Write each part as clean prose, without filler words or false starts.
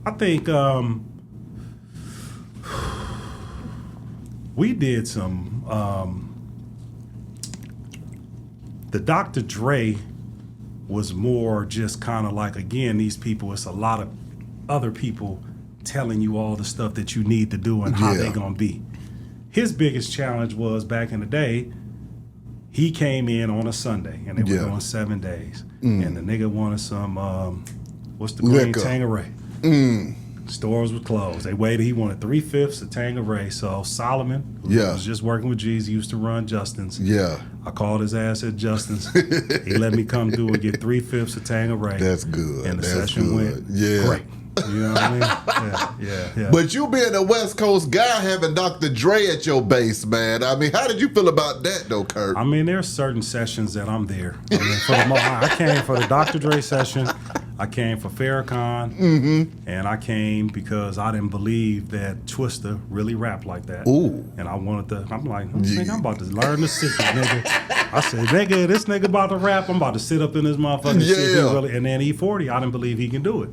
I think we did some. The Dr. Dre was more just kind of like, again, these people. It's a lot of other people telling you all the stuff that you need to do and how they gonna be. His biggest challenge was back in the day. He came in on a Sunday, and they were doing 7 days. And the nigga wanted some, what's the green Tangeray? Stores were closed. They waited. He wanted 3/5 of Tangeray. So Solomon, who was just working with G's, he used to run Justin's. I called his ass at Justin's. He let me come through and get 3/5 of Tangeray. That's good. And the session went great. You know what I mean? Yeah. But you being a West Coast guy, having Dr. Dre at your base, man. I mean, how did you feel about that, though, Curt? I mean, there's certain sessions that I'm there. I mean, for I came for the Dr. Dre session. I came for Farrakhan. And I came because I didn't believe that Twista really rapped like that. And I wanted to, I'm like, I'm about to learn the secret, nigga. I said, nigga, this nigga about to rap. I'm about to sit up in this motherfucker and see if he really, and then E40, I didn't believe he can do it.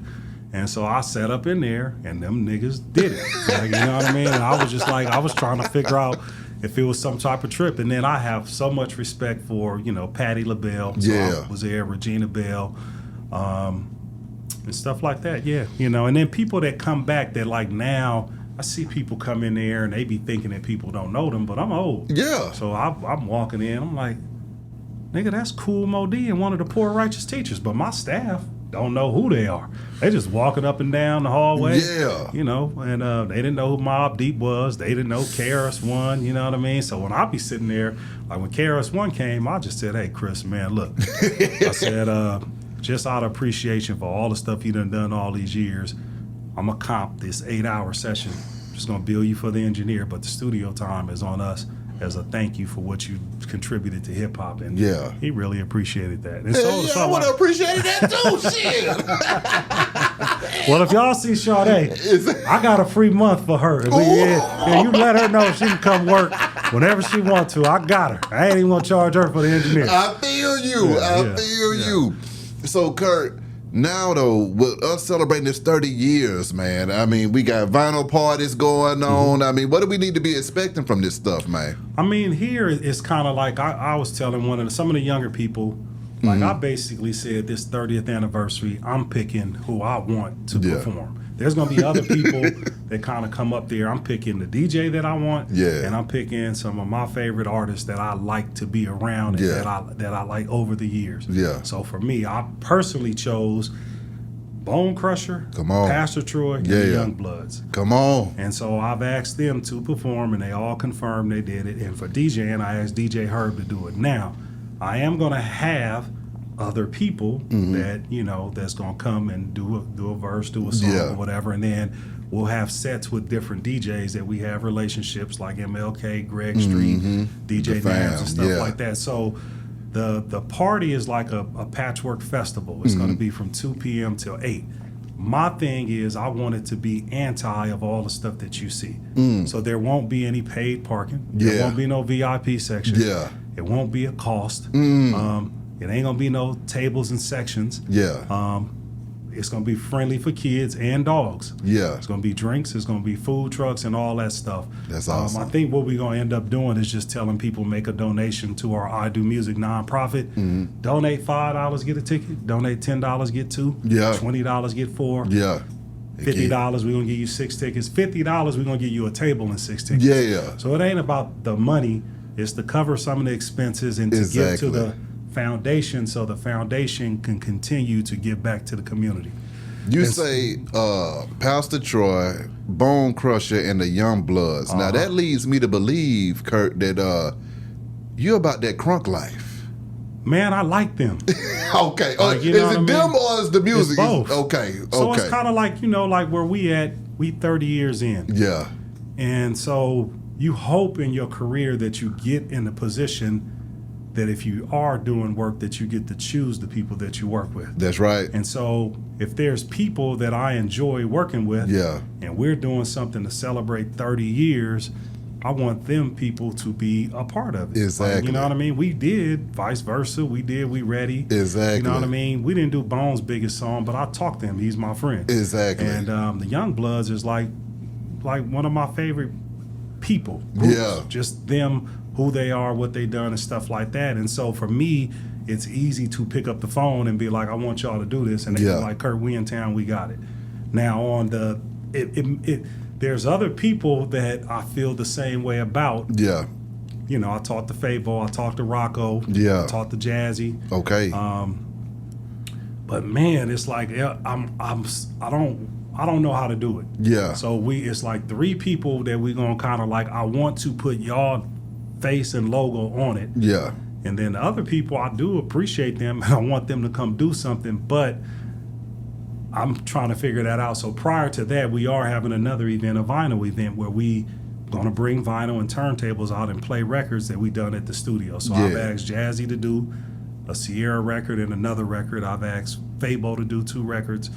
And so I sat up in there, and them niggas did it. Like, you know what I mean? And I was just like, I was trying to figure out if it was some type of trip. And then I have so much respect for, you know, Patti LaBelle. So I was there, Regina Bell, and stuff like that. You know, and then people that come back that like now, I see people come in there, and they be thinking that people don't know them, but I'm old. So I'm walking in, I'm like, nigga, that's Cool Mo D and one of the Poor Righteous Teachers, but my staff don't know who they are. They just walking up and down the hallway. You know, and they didn't know who Mobb Deep was. They didn't know KRS-One, you know what I mean? So when I be sitting there, like when KRS-One came, I just said, hey, Chris, man, look. I said, just out of appreciation for all the stuff you done all these years, I'm going to comp this 8-hour session. Just going to bill you for the engineer, but the studio time is on us as a thank you for what you contributed to hip hop, and he really appreciated that. And so I would have appreciated that too. Shit. Well, if y'all see Sade, I got a free month for her. You let her know she can come work whenever she want to. I got her. I ain't even gonna charge her for the engineer. I feel you. I feel you. So, Curt, now though, with us celebrating this 30 years, man, I mean, we got vinyl parties going on. I mean, what do we need to be expecting from this stuff, man? I mean, here it's kind of like I was telling some of the younger people, like I basically said this 30th anniversary, I'm picking who I want to perform. There's going to be other people that kind of come up there. I'm picking the DJ that I want, and I'm picking some of my favorite artists that I like to be around and that I like over the years. So for me, I personally chose Bone Crusher, Pastor Troy, and the Young Bloods. And so I've asked them to perform, and they all confirmed they did it. And for DJing, I asked DJ Herb to do it. Now, I am going to have other people that, you know, that's going to come and do a verse, do a song or whatever, and then we'll have sets with different DJs that we have relationships, like MLK, Greg Street, DJ Nams and stuff like that. So the party is like a Patchwerk festival. It's going to be from 2 p.m. till 8. My thing is I want it to be anti of all the stuff that you see. So there won't be any paid parking. There won't be no VIP section. It won't be a cost. It ain't gonna be no tables and sections. It's gonna be friendly for kids and dogs. It's gonna be drinks. It's gonna be food trucks and all that stuff. That's awesome. I think what we're gonna end up doing is just telling people make a donation to our I Do Music nonprofit. Donate $5, get a ticket. Donate $10, get 2. $20, get 4. $50, we're gonna give you 6 tickets. $50, we're gonna give you a table and 6 tickets. So it ain't about the money. It's to cover some of the expenses and to give to the foundation, so the foundation can continue to give back to the community. You say Pastor Troy, Bone Crusher, and the Young Bloods. Now that leads me to believe, Curt, that you're about that crunk life. Man, I like them. Okay. Like, is it them or is the music? It's both. Okay. So it's kind of like, you know, like where we 30 years in. And so you hope in your career that you get in a position that if you are doing work that you get to choose the people that you work with. That's right. And so if there's people that I enjoy working with and we're doing something to celebrate 30 years, I want them people to be a part of it. Exactly. Like, you know what I mean? We did vice versa. We Ready. Exactly. You know what I mean? We didn't do Bones' biggest song, but I talked to him. He's my friend. Exactly. And the Young Bloods is like one of my favorite people. Groups. Yeah. Just them, who they are, what they done, and stuff like that. And so for me, it's easy to pick up the phone and be like, I want y'all to do this. And they be like, Curt, we in town, we got it. Now on the there's other people that I feel the same way about. Yeah. You know, I talked to Fabo, I talked to Rocco, Yeah. I talked to Jazzy. Okay. But man, it's like I don't know how to do it. Yeah. So it's like 3 people that we gonna kind of like. I want to put y'all face and logo on it. Yeah. And then the other people, I do appreciate them and I want them to come do something, but I'm trying to figure that out. So prior to that, we are having another event, a vinyl event, where we gonna bring vinyl and turntables out and play records that we done at the studio. So I've asked Jazzy to do a Sierra record and another record. I've asked Fabo to do 2 records.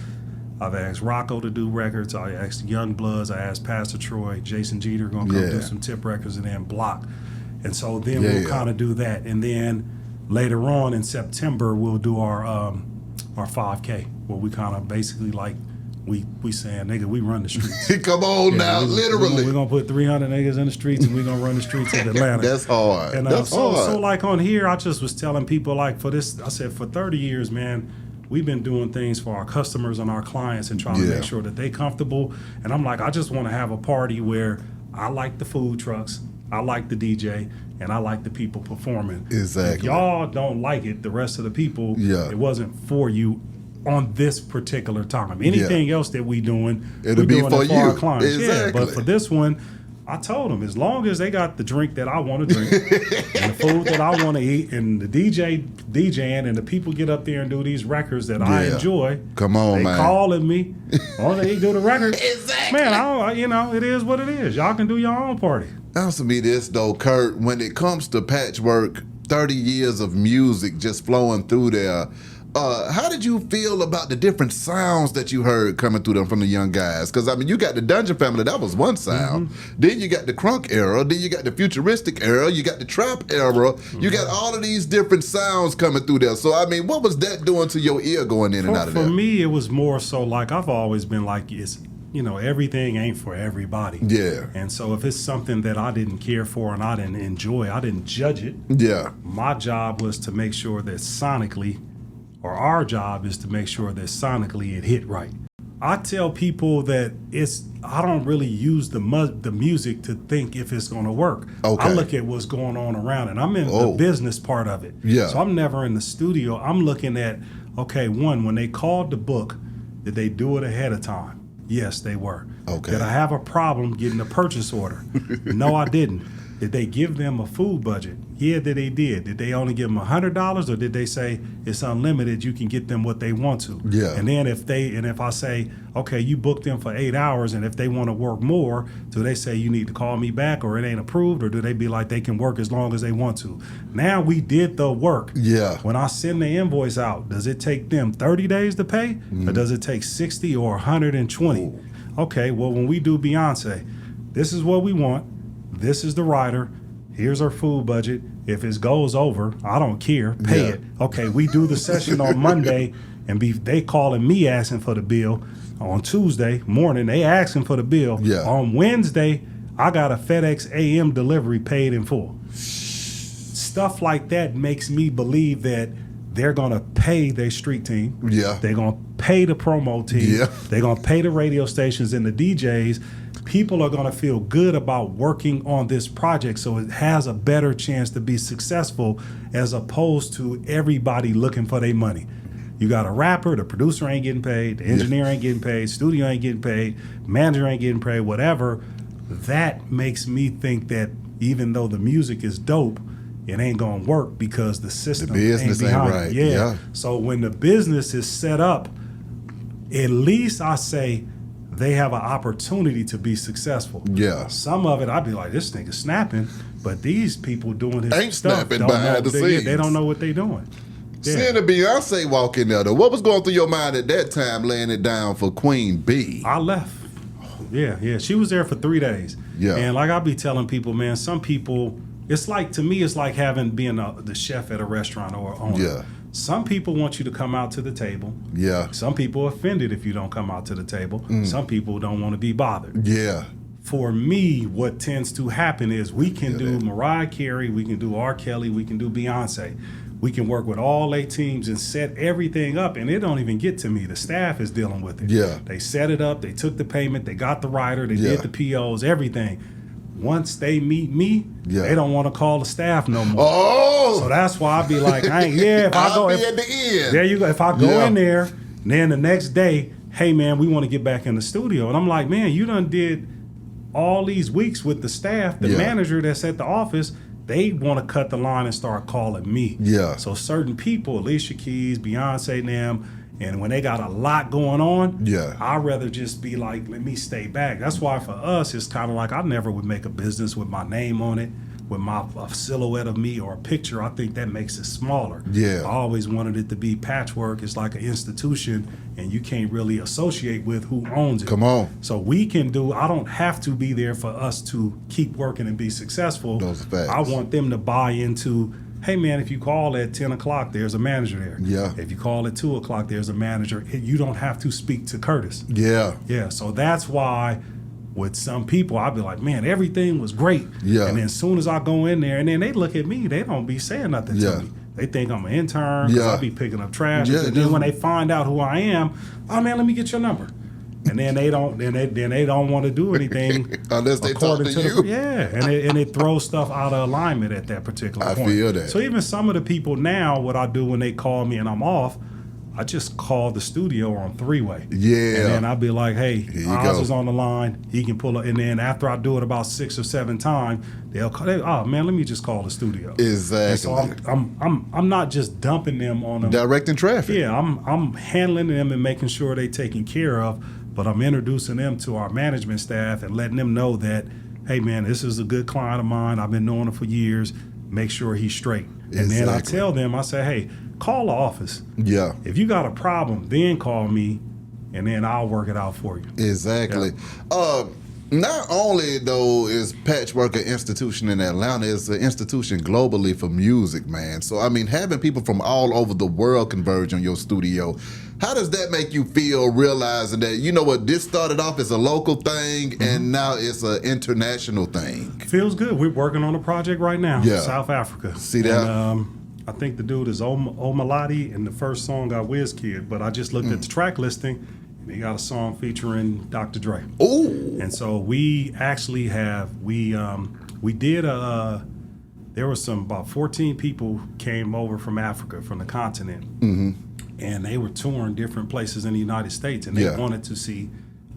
I've asked Rocco to do records. I asked Young Bloods. I asked Pastor Troy. Jason Jeter gonna come do some tip records, and then Block. And so then we'll kind of do that. And then later on in September, we'll do our 5K, where we kind of basically like, we saying, nigga, we run the streets. Come on now, literally. We're going to put 300 niggas in the streets, and we're going to run the streets of Atlanta. That's hard. And That's hard. So like on here, I just was telling people, like, for this, I said, for 30 years, man, we've been doing things for our customers and our clients and trying to make sure that they comfortable. And I'm like, I just want to have a party where I like the food trucks, I like the DJ, and I like the people performing. Exactly. If y'all don't like it, the rest of the people, it wasn't for you on this particular time. Anything else that we doing, it'll we be doing for it for you. our clients. Exactly. Yeah, but for this one, I told them, as long as they got the drink that I want to drink and the food that I want to eat, and the DJing and the people get up there and do these records that I enjoy. Come on, they man. calling me. Oh, they do the record. Exactly. Man, it is what it is. Y'all can do your own party. Answer me this though, Curt. When it comes to Patchwerk, 30 years of music just flowing through there. How did you feel about the different sounds that you heard coming through them from the young guys? Because, I mean, you got the Dungeon Family, that was one sound. Then you got the crunk era. Then you got the futuristic era. You got the trap era. You got all of these different sounds coming through there. So, I mean, what was that doing to your ear going in and out of there? For me, it was more so like, I've always been like, everything ain't for everybody. Yeah. And so if it's something that I didn't care for and I didn't enjoy, I didn't judge it. Yeah. My job was to make sure that sonically, or our job is to make sure that sonically it hit right. I tell people that I don't really use the music to think if it's going to work. Okay. I look at what's going on around it. I'm in the business part of it. Yeah. So I'm never in the studio. I'm looking at, okay, when they called the book, did they do it ahead of time? Yes, they were. Okay. Did I have a problem getting a purchase order? No, I didn't. Did they give them a food budget? Yeah, that they did. Did they only give them $100, or did they say it's unlimited? You can get them what they want to. Yeah. And then if I say, okay, you booked them for 8 hours, and if they want to work more, do they say you need to call me back, or it ain't approved, or do they be like they can work as long as they want to? Now we did the work. Yeah. When I send the invoice out, does it take them 30 days to pay, or does it take 60 or 120? Ooh. Okay, well, when we do Beyonce, this is what we want. This is the writer. Here's our food budget. If it goes over, I don't care. Pay it. Okay, we do the session on Monday, and they calling me asking for the bill. On Tuesday morning, they asking for the bill. Yeah. On Wednesday, I got a FedEx AM delivery paid in full. Stuff like that makes me believe that they're going to pay their street team. Yeah. They're going to pay the promo team. Yeah. They're going to pay the radio stations and the DJs. People are going to feel good about working on this project, so it has a better chance to be successful, as opposed to everybody looking for their money. You got a rapper, the producer ain't getting paid, the engineer ain't getting paid, studio ain't getting paid, manager ain't getting paid, whatever. That makes me think that even though the music is dope, it ain't gonna work because the system business ain't behind right. it. Yeah. So when the business is set up, at least I say they have an opportunity to be successful. Yeah. Some of it, I'd be like, this nigga snapping, but these people doing his ain't stuff snapping don't behind know, the scenes. they don't know what they doing. Yeah. Seeing the Beyonce walk in there, though, what was going through your mind at that time laying it down for Queen B? I left. Yeah. She was there for 3 days. Yeah. And like I be telling people, man, some people, it's like, to me, it's like being the chef at a restaurant or owner. Yeah. Some people want you to come out to the table. Yeah. Some people are offended if you don't come out to the table. Some people don't want to be bothered. Yeah. For me, what tends to happen is we can do Mariah Carey, we can do R. Kelly, we can do Beyonce. We can work with all 8 teams and set everything up, and it don't even get to me. The staff is dealing with it. Yeah. They set it up, they took the payment, they got the writer, they did the POs, everything. Once they meet me, they don't want to call the staff no more. Oh, So that's why I be like, if I I'll go be at the end. there you go. If I go in there, then the next day, hey man, we want to get back in the studio. And I'm like, man, you done did all these weeks with the staff. The manager that's at the office, they want to cut the line and start calling me. Yeah. So certain people, Alicia Keys, Beyonce, them, and when they got a lot going on, I'd rather just be like, let me stay back. That's why for us, it's kind of like I never would make a business with my name on it, with a silhouette of me or a picture. I think that makes it smaller. Yeah. I always wanted it to be Patchwerk. It's like an institution, and you can't really associate with who owns it. Come on. So we can do, I don't have to be there for us to keep working and be successful. Those are facts. I want them to buy into, hey man, if you call at 10 o'clock, there's a manager there. Yeah. If you call at 2 o'clock, there's a manager. You don't have to speak to Curtis. Yeah. Yeah, so that's why with some people, I'll be like, man, everything was great. Yeah. And then as soon as I go in there, and then they look at me, they don't be saying nothing to me. They think I'm an intern because I be picking up trash. Yeah, And then when they find out who I am, oh man, let me get your number. And then they don't. Then they don't want to do anything unless they talk to you. and it throws stuff out of alignment at that particular point. I feel that. So even some of the people now, what I do when they call me and I'm off, I just call the studio on 3-way. Yeah. And then I'll be like, hey, you Oz go. is on the line. He can pull up. And then after I do it about 6 or 7 times, they'll call. Oh man, let me just call the studio. Exactly. And so I'm not just dumping them on them. Directing traffic. Yeah, I'm handling them and making sure they're taken care of. But I'm introducing them to our management staff and letting them know that, hey man, this is a good client of mine. I've been knowing him for years. Make sure he's straight. And then I tell them, I say, hey, call the office. Yeah. If you got a problem, then call me, and then I'll work it out for you. Exactly. Not only though is Patchwerk an institution in Atlanta, it's an institution globally for music, man. So I mean, having people from all over the world converge on your studio, how does that make you feel, realizing that, you know what, this started off as a local thing and now it's an international thing? Feels good. We're working on a project right now. Yeah. South Africa. See that? And, I think the dude is Omalati, and the first song got WizKid, but I just looked at the track listing, and he got a song featuring Dr. Dre. Ooh. And so we actually we did there was about 14 people came over from Africa, from the continent, and they were touring different places in the United States, and they wanted to see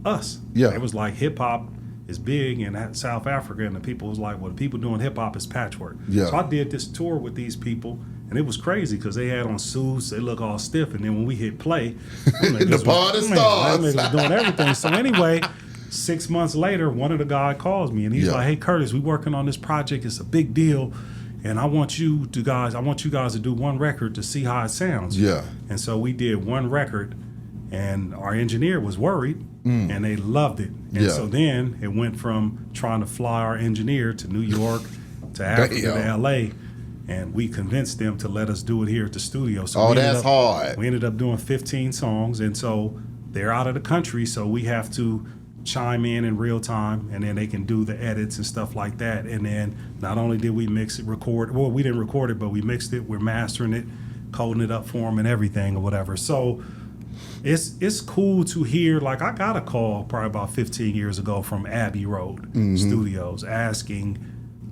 us. Yeah. It was like hip hop is big in South Africa, and the people was like, well, the people doing hip hop is Patchwerk. Yeah. So I did this tour with these people, and it was crazy because they had on suits, they look all stiff, and then when we hit play, the party starts. was doing everything. So anyway, 6 months later, one of the guys calls me, and he's like, hey Curtis, we working on this project, it's a big deal, and I want you guys to do one record to see how it sounds. Yeah. And so we did one record, and our engineer was worried, and they loved it. And so then it went from trying to fly our engineer to New York, to Africa, to LA, and we convinced them to let us do it here at the studio. So that's hard. We ended up doing 15 songs, and so they're out of the country, so we have to chime in real time, and then they can do the edits and stuff like that. And then not only did we we didn't record it, but we mixed it, we're mastering it, coding it up for them and everything or whatever. So it's cool to hear. Like, I got a call probably about 15 years ago from Abbey Road Studios asking,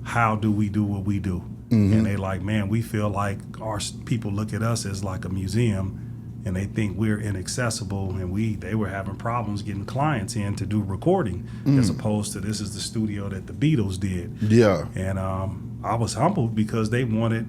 how do we do what we do? And they like, man, we feel like our people look at us as like a museum, and they think we're inaccessible, and they were having problems getting clients in to do recording, as opposed to this is the studio that the Beatles did. Yeah. And I was humbled because they wanted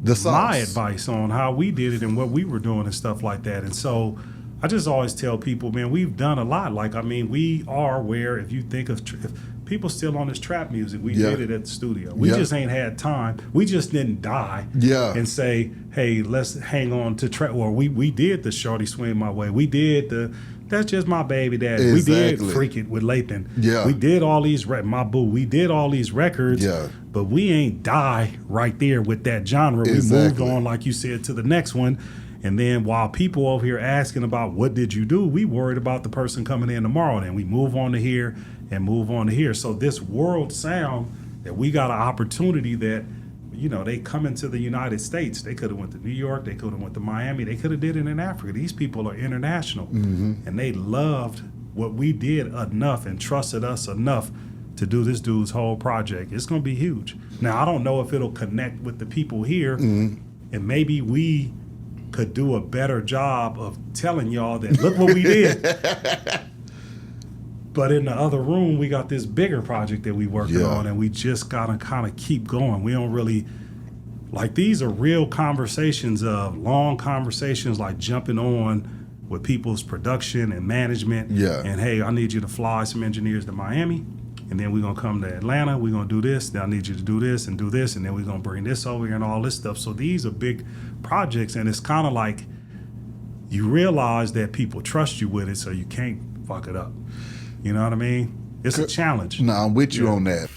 The sauce. my advice on how we did it and what we were doing and stuff like that. And so I just always tell people, man, we've done a lot. Like, I mean, we are where, if you think of if people still on this trap music, we did it at the studio. We just ain't had time. We just didn't die and say, hey, let's hang on to trap. Or we did the Shorty Swing My Way. We did the That's just my baby daddy. Exactly. We did Freak It with Lathan. Yeah. We did all these, my boo, we did all these records, Yeah. but we ain't die right there with that genre. Exactly. We moved on, like you said, to the next one. And then while people over here asking about what did you do, we worried about the person coming in tomorrow. Then we move on to here and move on to here. So this world sound that we got an opportunity that, you know, they come into the United States. They could have went to New York. They could have went to Miami. They could have did it in Africa. These people are international. And they loved what we did enough and trusted us enough to do this dude's whole project. It's going to be huge. Now, I don't know if it'll connect with the people here. And maybe we could do a better job of telling y'all that look what we did. But in the other room, we got this bigger project that we working on, and we just gotta kind of keep going. We don't really, like, these are real conversations, of long conversations, like jumping on with people's production and management. Yeah. And hey, I need you to fly some engineers to Miami, and then we're gonna come to Atlanta. We're gonna do this. Then I need you to do this, and then we're gonna bring this over here and all this stuff. So these are big projects, and it's kind of like you realize that people trust you with it, so you can't fuck it up. You know what I mean? It's a challenge. No, I'm with you on that.